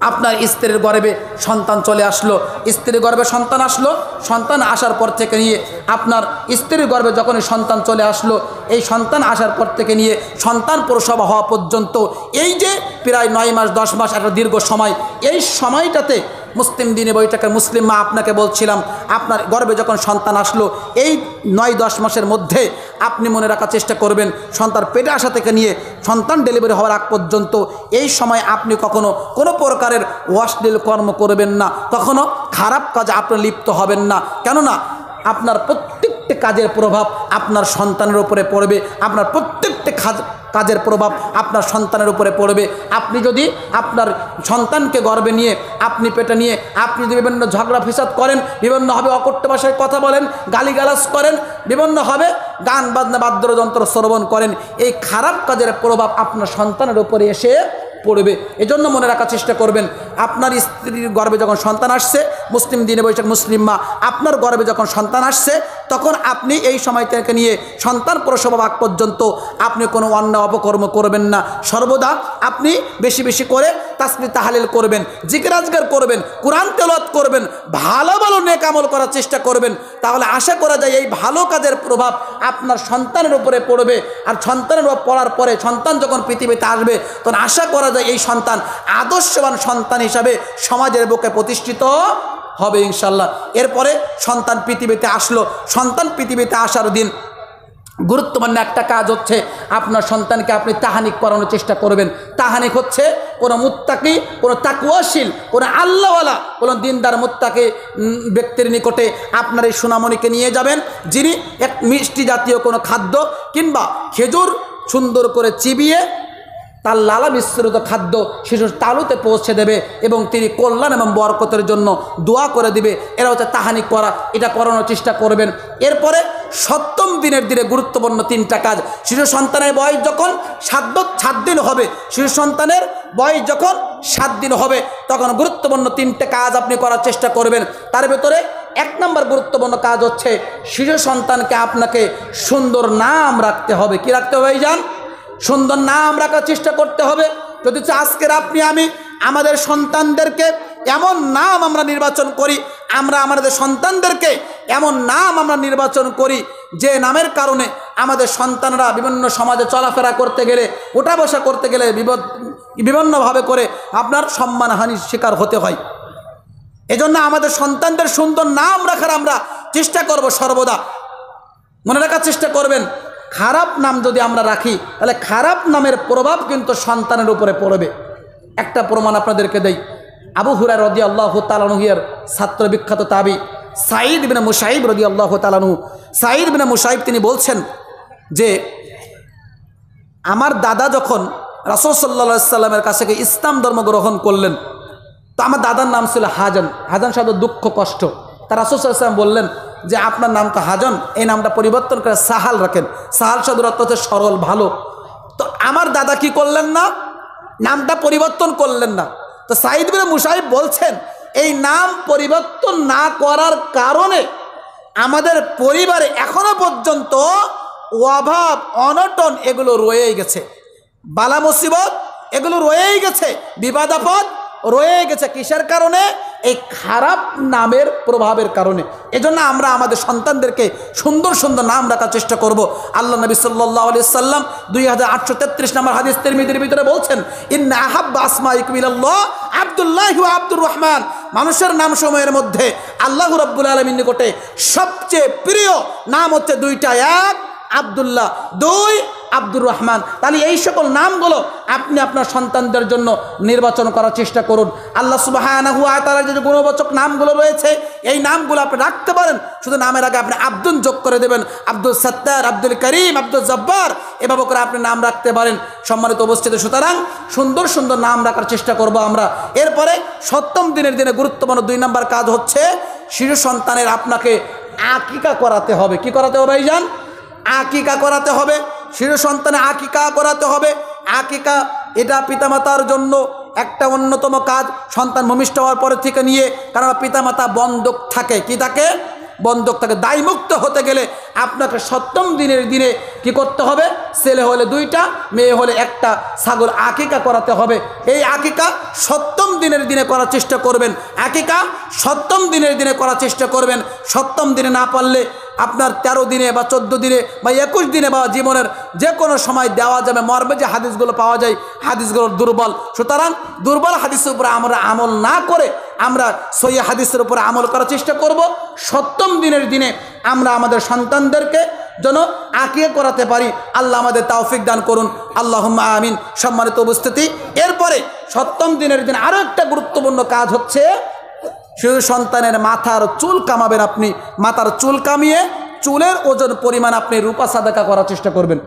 আপনার স্ত্রীর গর্ভে সন্তান চলে আসলো, স্ত্রীর গর্ভে সন্তান আসলো, সন্তান আসার পর থেকে নিয়ে আপনার স্ত্রীর গর্ভে যখনই সন্তান চলে আসলো, এই সন্তান আসার পর থেকে নিয়ে সন্তান প্রসব হওয়া পর্যন্ত এই যে প্রায় 9 মাস 10 মাস একটা দীর্ঘ সময়, এই সময়টাতে মুসলিম দিনে বৈঠকের মুসলিম মা আপনাকে বলছিলাম, আপনার গর্ভে যখন সন্তান আসলো এই 9-10 মাসের মধ্যে আপনি মনে রাখার চেষ্টা করবেন সন্তান পেটে আসা থেকে নিয়ে সন্তান ডেলিভারি হওয়ার আগ পর্যন্ত এই সময় আপনি কখনো কোনো প্রকারের অশ্লীল কর্ম করবেন না, কখনো খারাপ কাজে আপনি লিপ্ত হবেন না। কেননা আপনার প্রত্যেকটি কাজের প্রভাব আপনার সন্তানের উপরে পড়বে, আপনার প্রত্যেকটি কাজের প্রভাব আপনার সন্তানের উপরে পড়বে। আপনি যদি আপনার সন্তানকে গর্ভে নিয়ে আপনি পেটে নিয়ে আপনি যদি বিভিন্ন ঝগড়া ফিসাদ করেন, বিভিন্নভাবে অকট্য ভাষায় কথা বলেন, গালিগালাজ করেন, বিভিন্নভাবে গান বাজনা বাদ্যযন্ত্র শ্রবণ করেন, এই খারাপ কাজের প্রভাব আপনার সন্তানের উপরে এসে পড়বে। এজন্য মনে রাখার চেষ্টা করবেন আপনার স্ত্রীর গর্ভে যখন সন্তান আসছে, মুসলিম দিনে বৈশাখ মুসলিম মা আপনার গর্ভে যখন সন্তান আসছে তখন আপনি এই সময় থেকে নিয়ে সন্তান প্রসব আগ পর্যন্ত আপনি কোনো অন্যায় অপকর্ম করবেন না। সর্বদা আপনি বেশি বেশি করে তাসবিহ তাহলিল করবেন, জিকির আজকার করবেন, কোরআন তেলাওয়াত করবেন, ভালো ভালো নেক আমল করার চেষ্টা করবেন। তাহলে আশা করা যায় এই ভালো কাজের প্রভাব আপনার সন্তানের উপরে পড়বে। আর সন্তানের উপর পড়ার পরে সন্তান যখন পৃথিবীতে আসবে তখন আশা করা যায় এই সন্তান আদর্শবান সন্তান হিসাবে সমাজের বুকে প্রতিষ্ঠিত হবে ইনশাল্লাহ। এরপরে সন্তান পৃথিবীতে আসলো, সন্তান পৃথিবীতে আসার দিন গুরুত্বপূর্ণ একটা কাজ হচ্ছে আপনার সন্তানকে আপনি তাহানিক করানোর চেষ্টা করবেন। তাহানিক হচ্ছে কোনো মুত্তাকি, কোনো তাকওয়াশীল, কোনো আল্লাহওয়ালা, কোনো দিনদার মুত্তাকি ব্যক্তির নিকটে আপনার এই সোনামণিকে নিয়ে যাবেন, যিনি এক মিষ্টি জাতীয় কোনো খাদ্য কিংবা খেজুর সুন্দর করে চিবিয়ে তার লালা মিশ্রিত খাদ্য শিশুর তালুতে পৌঁছে দেবে এবং তিনি কল্যাণ এবং বরকতের জন্য দোয়া করে দিবে। এরা হচ্ছে তাহানিক করা, এটা করানোর চেষ্টা করবেন। এরপরে 7ম দিনের দিনে গুরুত্বপূর্ণ 3টা কাজ। শিশু সন্তানের বয়স যখন 7 দিন হবে, শিশু সন্তানের বয়স যখন 7 দিন হবে তখন গুরুত্বপূর্ণ 3টে কাজ আপনি করার চেষ্টা করবেন। তার ভেতরে 1 নম্বর গুরুত্বপূর্ণ কাজ হচ্ছে শিশু সন্তানকে আপনাকে সুন্দর নাম রাখতে হবে। কি রাখতে হবে ভাইজান? সুন্দর নাম রাখার চেষ্টা করতে হবে। যদি আজকের আপনি আমি আমাদের সন্তানদেরকে এমন নাম আমরা নির্বাচন করি, আমরা আমাদের সন্তানদেরকে এমন নাম আমরা নির্বাচন করি যে নামের কারণে আমাদের সন্তানরা বিভিন্ন সমাজে চলাফেরা করতে গেলে, ওঠা বসা করতে গেলে বিভিন্নভাবে করে আপনার সম্মানহানির শিকার হতে হয়। এজন্য আমাদের সন্তানদের সুন্দর নাম রাখার আমরা চেষ্টা করব সর্বদা। মনে রাখার চেষ্টা করবেন খারাপ নাম যদি আমরা রাখি তাহলে খারাপ নামের প্রভাব কিন্তু সন্তানের উপরে পড়বে। একটা প্রমাণ আপনাদেরকে দেই। আবু হুরায়রা রাদিয়াল্লাহু তাআলা আনহু-এর ছাত্র বিখ্যাত তাবি সাঈদ ইবনে মুসাইব রাদিয়াল্লাহু তাআলা আনহু, সাঈদ ইবনে মুসাইব তিনি বলছেন যে আমার দাদা যখন রাসূল সাল্লাল্লাহু আলাইহি সাল্লামের কাছে গিয়ে ইসলাম ধর্ম গ্রহণ করলেন, তো আমার দাদার নাম ছিল হাজান। হাজান শব্দ দুঃখ, কষ্ট। তা রাসূল সাল্লাল্লাহু আলাইহি সাল্লাম বললেন যে আপনার নাম তো হাজান, এই নামটা পরিবর্তন করে সাহাল রাখেন। সাহাল শব্দের অর্থ হচ্ছে সরল, ভালো। তো আমার দাদা কি করলেন না? নামটা পরিবর্তন করলেন না। তো সাঈদ ইবনে মুসাইব বলছেন এই নাম পরিবর্তন না করার কারণে আমাদের পরিবারে এখনো পর্যন্ত অভাব, অনটন এগুলো রয়েই গেছে, বালা মুসিবত এগুলো রয়েই গেছে, বিপদ আপদ রয়ে গেছে। কিসের কারণে? এই খারাপ নামের প্রভাবের কারণে। এজন্য আমরা আমাদের সন্তানদেরকে সুন্দর সুন্দর নাম রাখার চেষ্টা করব। আল্লাহ নবী সাল্লাল্লাহু আলাইহি সাল্লাম 2833 নম্বর হাদিস তিরমিজির ভিতরে বলছেন ইন্না আহাব্বা আসমাইকুম ইলাল্লাহ আব্দুল্লাহ ওয়া আব্দুর রহমান। মানুষের নাম সময়ের মধ্যে আল্লাহ রাব্বুল আলামিনের নিকটে সবচেয়ে প্রিয় নাম হচ্ছে 2টা, 1 আব্দুল্লাহ, 2 আব্দুর রহমান। তাহলে এই সকল নামগুলো আপনি আপনার সন্তানদের জন্য নির্বাচন করার চেষ্টা করুন। আল্লাহ সুবহানাহু ওয়া তাআলার যে গুণবাচক নামগুলো রয়েছে এই নামগুলো আপনি রাখতে পারেন। শুধু নামের আগে আপনি আব্দুল যোগ করে দেবেন, আব্দুল সত্তার, আব্দুল করিম, আব্দুল জব্বার, এভাবে করে আপনি নাম রাখতে পারেন। সম্মানিত উপস্থিতি, সুতরাং সুন্দর সুন্দর নাম রাখার চেষ্টা করব আমরা। এরপরে 7ম দিনের দিনে গুরুত্বপূর্ণ 2 নম্বর কাজ হচ্ছে শিশু সন্তানের আপনাকে আকিকা করাতে হবে। কি করাতে হবে ভাইজান? আকিকা করাতে হবে। শিশু সন্তানে আকিকা করাতে হবে। আকিকা এটা পিতামাতার জন্য একটা অন্যতম কাজ। সন্তান ভূমিষ্ঠ হওয়ার পরে থেকে নিয়ে, কারণ পিতামাতা বন্ধক থাকে, কি থাকে? বন্ধক থেকে দায়মুক্ত হতে গেলে আপনাকে 7ম দিনের দিনে কি করতে হবে? ছেলে হলে 2টা, মেয়ে হলে 1টা ছাগল আকিকা করাতে হবে। এই আকিকা 7ম দিনের দিনে করার চেষ্টা করবেন। আকিকা 7ম দিনের দিনে করার চেষ্টা করবেন। 7ম দিনে না পারলে আপনার 13 দিনে বা 14 দিনে বা 21 দিনে বা জীবনের যে কোনো সময় দেওয়া যাবে। মর্মে যে হাদিসগুলো পাওয়া যায় হাদিসগুলো দুর্বল, সুতরাং দুর্বল হাদিসের উপরে আমরা আমল না করে আমরা সহিহ হাদিসের উপরে আমল করার চেষ্টা করব। 7ম দিনের দিনে আমরা আমাদের সন্তানদেরকে যেন আকিকা করাতে পারি। আল্লাহ আমাদের তৌফিক দান করুন, আল্লাহুম্মা আমিন। সম্মানিত উপস্থিতি, এরপরে 7ম দিনের দিন আরও একটা গুরুত্বপূর্ণ কাজ হচ্ছে শিশু সন্তানের মাথার চুল কামাবেন। আপনি মাথার চুল কামিয়ে চুলের ওজন পরিমাণ আপনি রূপা সাদাকা করার চেষ্টা করবেন।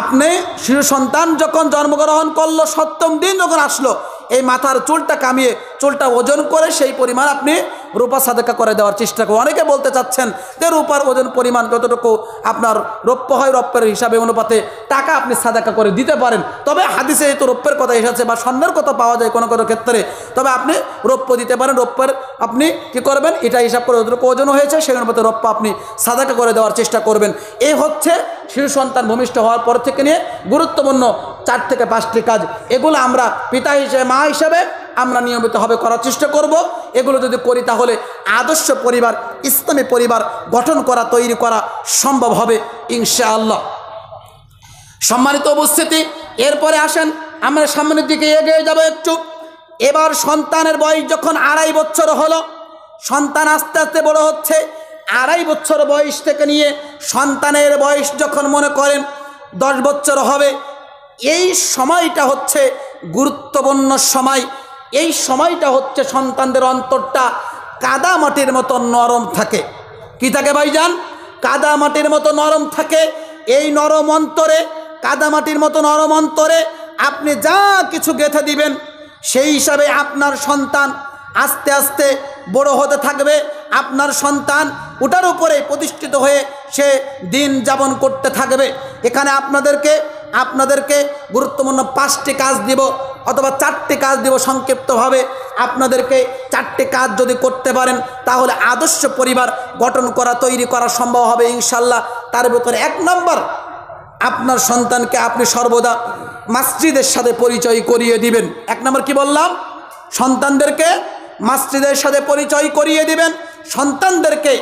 আপনি শিশু সন্তান যখন জন্মগ্রহণ করলো, 7ম দিন যখন আসলো, এই মাথার চুলটা কামিয়ে চুলটা ওজন করে সেই পরিমাণ আপনি রূপা সাদাকা করে দেওয়ার চেষ্টা করুন। অনেকে বলতে চাচ্ছেন যে রূপার ওজন পরিমাণ যতটুকু আপনার রৌপ্য হয় রৌপ্যের হিসাবে অনুপাতে টাকা আপনি সাদাকা করে দিতে পারেন। তবে হাদিসে তো রৌপ্যের কথা এসেছে বা স্বর্ণের কথা পাওয়া যায় কোনো কোনো ক্ষেত্রে, তবে আপনি রৌপ্য দিতে পারেন। রৌপ্যের আপনি কি করবেন? এটা হিসাব করে যতটুকু ওজন হয়েছে সেই অনুপাতে রৌপ্য আপনি সাদাকা করে দেওয়ার চেষ্টা করবেন। এই হচ্ছে শিশু সন্তান ভূমিষ্ঠ হওয়ার পর থেকে নিয়ে গুরুত্বপূর্ণ 4 থেকে 5টি কাজ। এগুলো আমরা পিতা হিসেবে মা হিসেবে আমরা নিয়মিতভাবে করার চেষ্টা করব। এগুলো যদি করি তাহলে আদর্শ পরিবার, ইসলামী পরিবার গঠন করা, তৈরি করা সম্ভব হবে ইনশাআল্লাহ। সম্মানিত উপস্থিতি, এরপরে আসেন আমরা সামনের দিকে এগিয়ে যাব একটু। এবার সন্তানের বয়স যখন 2.5 বছর হলো, সন্তান আস্তে আস্তে বড় হচ্ছে। 2.5 বছর বয়স থেকে নিয়ে সন্তানের বয়স যখন মনে করেন 10 বছর হবে, এই সময়টা হচ্ছে গুরুত্বপূর্ণ সময়। এই সময়টা হচ্ছে সন্তানদের অন্তরটা কাদা মাটির মতো নরম থাকে। কি থাকে ভাইজান? কাদা মাটির মতো নরম থাকে। এই নরম অন্তরে, কাদা মাটির মতো নরম অন্তরে আপনি যা কিছু গেঁথে দিবেন সেই হিসাবে আপনার সন্তান আস্তে আস্তে বড় হতে থাকবে। আপনার সন্তান ওটার উপরে প্রতিষ্ঠিত হয়ে সে দিন যাপন করতে থাকবে। এখানে আপনাদেরকে গুরুত্বপূর্ণ 5টি কাজ দিব অথবা 4টি কাজ দিব সংক্ষিপ্তভাবে। আপনাদেরকে 4টি কাজ যদি করতে পারেন তাহলে আদর্শ পরিবার গঠন করা, তৈরি করা সম্ভব হবে ইনশাল্লাহ। তার ভিতরে 1 নম্বর, আপনার সন্তানকে আপনি সর্বদা মসজিদের সাথে পরিচয় করিয়ে দিবেন। 1 নম্বর কি বললাম? সন্তানদেরকে মসজিদের সাথে পরিচয় করিয়ে দিবেন। সন্তানদেরকে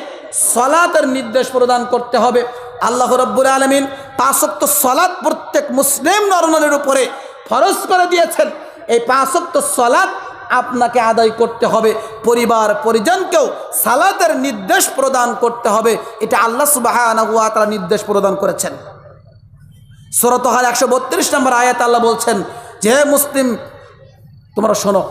সালাতের নির্দেশ প্রদান করতে হবে। আল্লাহ রাব্বুল আলামিন 5 ওয়াক্ত সালাত প্রত্যেক মুসলিম নরনারীর উপরে ফরজ করে দিয়েছেন। এই 5 ওয়াক্ত সালাত আপনাকে আদায় করতে হবে। পরিবার পরিজনকেও সালাতের নির্দেশ প্রদান করতে হবে। এটা আল্লাহ সুবহানাহু ওয়া তাআলা নির্দেশ প্রদান করেছেন। সূরা তাহার 132 নম্বর আয়াত আল্লাহ বলছেন যে হে মুসলিম তোমরা শোনো,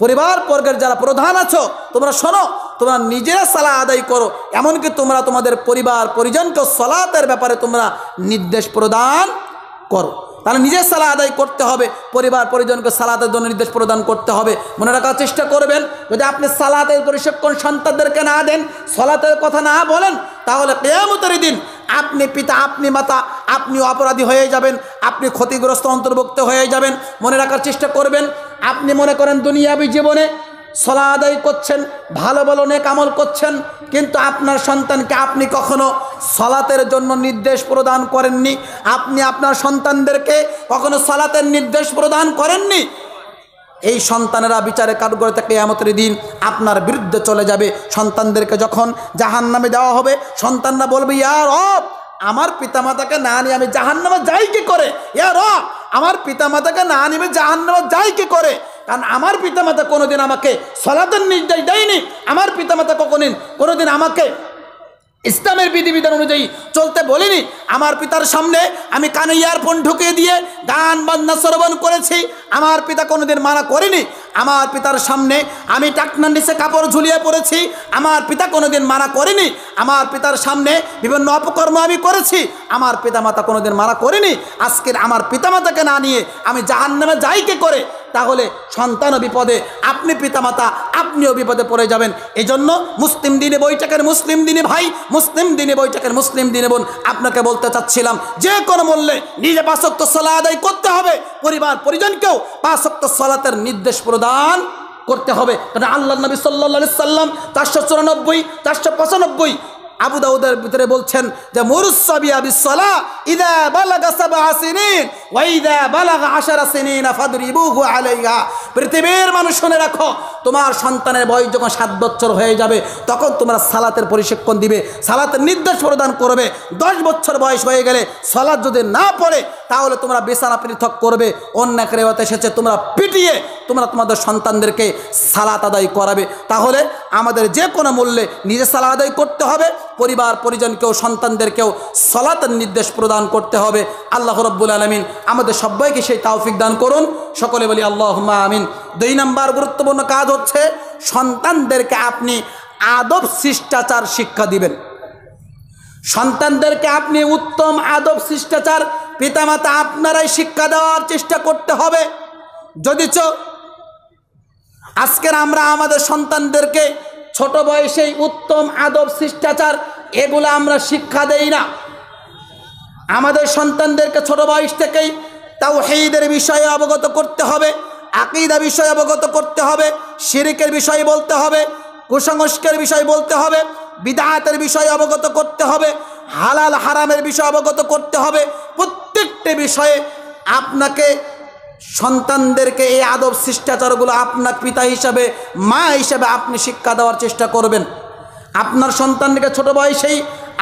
পরিবার বর্গের যারা প্রধান আছো তোমরা শোনো, তোমরা নিজেরা সালাত আদায় করো, এমনকি তোমরা তোমাদের পরিবার পরিজনকে সালাতের ব্যাপারে তোমরা নির্দেশ প্রদান করো। তাহলে নিজের সালাত আদায় করতে হবে, পরিবার পরিজনকে সালাতের জন্য নির্দেশ প্রদান করতে হবে। মনে রাখার চেষ্টা করবেন, যদি আপনি সালাতের প্রশিক্ষণ সন্তানদেরকে না দেন, সালাতের কথা না বলেন, তাহলে কিয়ামতের দিন আপনি পিতা, আপনি মাতা, আপনি অপরাধী হয়ে যাবেন, আপনি ক্ষতিগ্রস্ত অন্তর্ভুক্ত হয়ে যাবেন। মনে রাখার চেষ্টা করবেন, আপনি মনে করেন দুনিয়াবী জীবনে সালাত আদায় করছেন, ভালো ভালো নেক আমল করছেন, কিন্তু আপনার সন্তানকে আপনি কখনো সালাতের জন্য নির্দেশ প্রদান করেননি। আপনি আপনার সন্তানদেরকে কখনো সালাতের নির্দেশ প্রদান করেননি। এই সন্তানেরা বিচারে কাঠগড়াতে কিয়ামতের দিন আপনার বিরুদ্ধে চলে যাবে। সন্তানদেরকে যখন জাহান্নামে দেওয়া হবে, সন্তানরা বলবে ইয়া রব, আমার পিতামাতাকে না নিয়ে আমি জাহান্নামে যাই কি করে? ইয়া রব, আমার পিতামাতাকে না নিয়ে জাহান্নামে যাই কি করে? কারণ আমার পিতামাতা কোনোদিন আমাকে সালাতের নির্দেশ দেয়নি। আমার পিতামাতা কোনোদিন আমাকে ইসলামের বিধিবিধান অনুযায়ী চলতে বলিনি। আমার পিতার সামনে আমি কানে ইয়ারফোন ঢুকিয়ে দিয়ে গান বাজনা শ্রবণ করেছি, আমার পিতা কোনোদিন মানা করেনি। আমার পিতার সামনে আমি টাকনার নিচে কাপড় ঝুলিয়ে পড়েছি, আমার পিতা কোনোদিন মানা করেনি। আমার পিতার সামনে বিভিন্ন অপকর্ম আমি করেছি, আমার পিতামাতা কোনোদিন মানা করেনি। আজকের আমার পিতামাতাকে না নিয়ে আমি জাহান্নামে যাই কি করে? তাহলে সন্তানও বিপদে, আপনি পিতামাতা আপনিও বিপদে পড়ে যাবেন। এজন্য মুসলিম দিনে বৈঠকের মুসলিম দিনে ভাই, মুসলিম দিনে বৈঠকের মুসলিম দিনে বোন, আপনাকে বলতে চাচ্ছিলাম যে কোনো মূল্যে নিজে 5 ওয়াক্ত সালাত আদায় করতে হবে, পরিবার পরিজনকেও 5 ওয়াক্ত সালাতের নির্দেশ প্রদান করতে হবে। কারণ আল্লাহ নবী সাল্লাল্লাহু আলাইহি সাল্লাম 494 495 আবু দাউদের ভিতরে বলছেন যে মুরুসসাবিয়া বিসসালাহ ইযা বালাগা 7 সিনিন ওয়া ইযা বালাগা 10 সিনিন ফাদরিবুহু আলাইহা। পৃথিবীর মানুষ শুনে রাখো, তোমার সন্তানের বয়স যখন 7 বছর হয়ে যাবে তখন তোমরা সালাতের প্রশিক্ষণ দিবে, সালাতের নির্দেশ প্রদান করবে। 10 বছর বয়স হয়ে গেলে সালাত যদি না পড়ে তাহলে তোমরা বিছানা পৃথক করবে। অন্য এক রিওয়ায়াতে এসেছে তোমরা পিটিয়ে তোমরা তোমাদের সন্তানদেরকে সালাত আদায় করাবে। তাহলে আমাদের যে কোনো মূল্যে নিজে সালাত আদায় করতে হবে, পরিবার পরিজনকেও সন্তানদেরকেও সালাতের নির্দেশ প্রদান করতে হবে। আল্লাহ রাব্বুল আলামিন আমাদের সবাইকে সেই তৌফিক দান করুন, সকলে বলি আল্লাহুম্মা আমিন। 2 নম্বর গুরুত্বপূর্ণ কাজ হচ্ছে সন্তানদেরকে আপনি আদব শিষ্টাচার শিক্ষা দিবেন। সন্তানদেরকে আপনি উত্তম আদব শিষ্টাচার পিতামাতা আপনারাই শিক্ষা দেওয়ার চেষ্টা করতে হবে। যদিচ আজকের আমরা আমাদের সন্তানদেরকে ছোট বয়সেই উত্তম আদব শিষ্টাচার এগুলো আমরা শিক্ষা দেই না। আমাদের সন্তানদেরকে ছোট বয়স থেকেই তাওহীদের বিষয়ে অবগত করতে হবে, আকীদা বিষয়ে অবগত করতে হবে, শিরকের বিষয়ে বলতে হবে, কুসংস্কারের বিষয় বলতে হবে, বিদআতের বিষয়ে অবগত করতে হবে, হালাল হারামের বিষয়ে অবগত করতে হবে। প্রত্যেকটি বিষয়ে আপনাকে সন্তানদেরকে এই আদব শিষ্টাচারগুলো আপনার পিতা হিসাবে মা হিসাবে আপনি শিক্ষা দেওয়ার চেষ্টা করবেন। আপনার সন্তানকে ছোট বয়সেই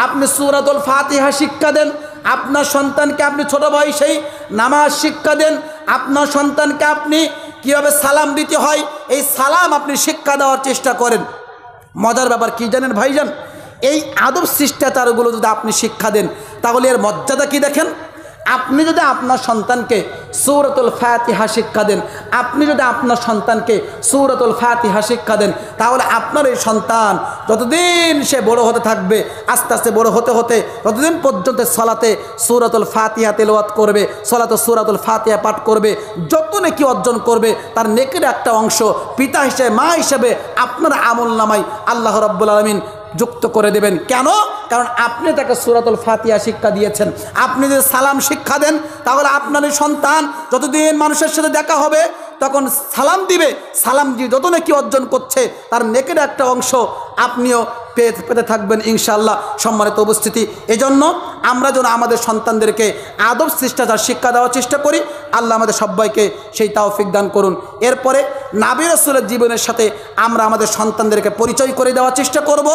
আপনি সূরাতুল ফাতিহা শিক্ষা দেন, আপনার সন্তানকে আপনি ছোট বয়সেই নামাজ শিক্ষা দেন, আপনার সন্তানকে আপনি কীভাবে সালাম দিতে হয় এই সালাম আপনি শিক্ষা দেওয়ার চেষ্টা করেন। মজার ব্যাপার কি জানেন ভাইজান, এই আদব শিষ্টাচারগুলো যদি আপনি শিক্ষা দেন তাহলে এর মর্যাদা কি দেখেন। আপনি যদি আপনার সন্তানকে সূরাতুল ফাতিহা শিক্ষা দেন, আপনি যদি আপনার সন্তানকে সূরাতুল ফাতিহা শিক্ষা দেন তাহলে আপনার এই সন্তান যতদিন সে বড় হতে থাকবে, আস্তে আস্তে বড় হতে হতে ততদিন পর্যন্ত সালাতে সূরাতুল ফাতিহা তেলাওয়াত করবে, সালাতে সূরাতুল ফাতিহা পাঠ করবে, যত নেকি অর্জন করবে তার নেকির একটা অংশ পিতা হিসেবে মা হিসেবে আপনার আমলনামায় আল্লাহ রাব্বুল আলামিন যুক্ত করে দেবেন। কেন? কারণ আপনি তাকে সূরাতুল ফাতিহা শিক্ষা দিয়েছেন। আপনি যদি সালাম শিক্ষা দেন তাহলে আপনার সন্তান যতদিন মানুষের সাথে দেখা হবে তখন সালাম দিবে, সালাম দিয়ে যত নেকি অর্জন করছে তার নেকের একটা অংশ আপনিও পেতে থাকবেন ইনশাআল্লাহ। সম্মানিত উপস্থিতি, এজন্য আমরা যেন আমাদের সন্তানদেরকে আদব শিষ্টাচার শিক্ষা দেওয়ার চেষ্টা করি। আল্লাহ আমাদের সবাইকে সেই তৌফিক দান করুন। এরপরে নবী রাসূলের জীবনের সাথে আমরা আমাদের সন্তানদেরকে পরিচয় করে দেওয়ার চেষ্টা করব।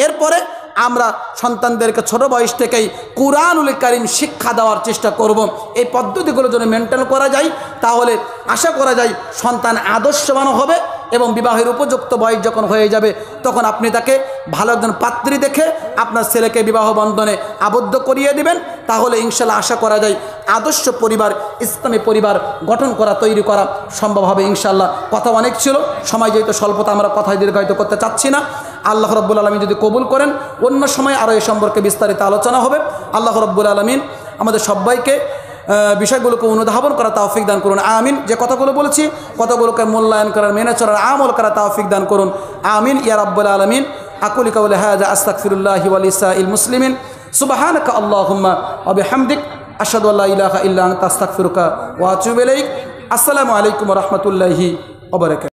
এরপরে আমরা সন্তানদেরকে ছোট বয়স থেকেই কুরআনুল কারীম শিক্ষা দেওয়ার চেষ্টা করব। এই পদ্ধতিগুলো যদি মেনটেন করা যায় তাহলে আশা করা যায় সন্তান আদর্শবান হবে এবং বিবাহের উপযুক্ত বয়স যখন হয়ে যাবে তখন আপনি তাকে ভালো একজন পাত্রী দেখে আপনার ছেলেকে বিবাহ বন্ধনে আবদ্ধ করিয়ে দিবেন। তাহলে ইনশাআল্লাহ আশা করা যায় আদর্শ পরিবার, ইসলামী পরিবার গঠন করা, তৈরি করা সম্ভব হবে ইনশাআল্লাহ। কথা অনেক ছিল, সময় যেহেতু স্বল্পতা আমরা কথায় দীর্ঘায়িত করতে চাচ্ছি না। আল্লাহ রাব্বুল আলামিন যদি কবুল করেন অন্য সময় আরও এ সম্পর্কে বিস্তারিত আলোচনা হবে। আল্লাহ রাব্বুল আলামিন আমাদের সবাইকে বিষয়গুলোকে অনুধাবন করা তৌফিক দান করুন, আমিন। যে কথাগুলো বলেছি কথাগুলোকে মূল্যায়ন করার, মেনে চলার, আমল করা তৌফিক দান করুন, আমিন ইয়া রাব্বুল আলামিন। আকুলি কাউলি হাযা আস্তাগফিরুল্লাহি ওয়া লিসাইল মুসলিমিন সুবহানাকা আল্লাহুম্মা ওয়া বিহামদিক আশহাদু আল্লা ইলাহা ইল্লা আনতা আস্তাগফিরুকা ওয়া আতুবু ইলাইক। আসসালামু আলাইকুম ওয়া রাহমাতুল্লাহি ওয়া বারাকাতুহু।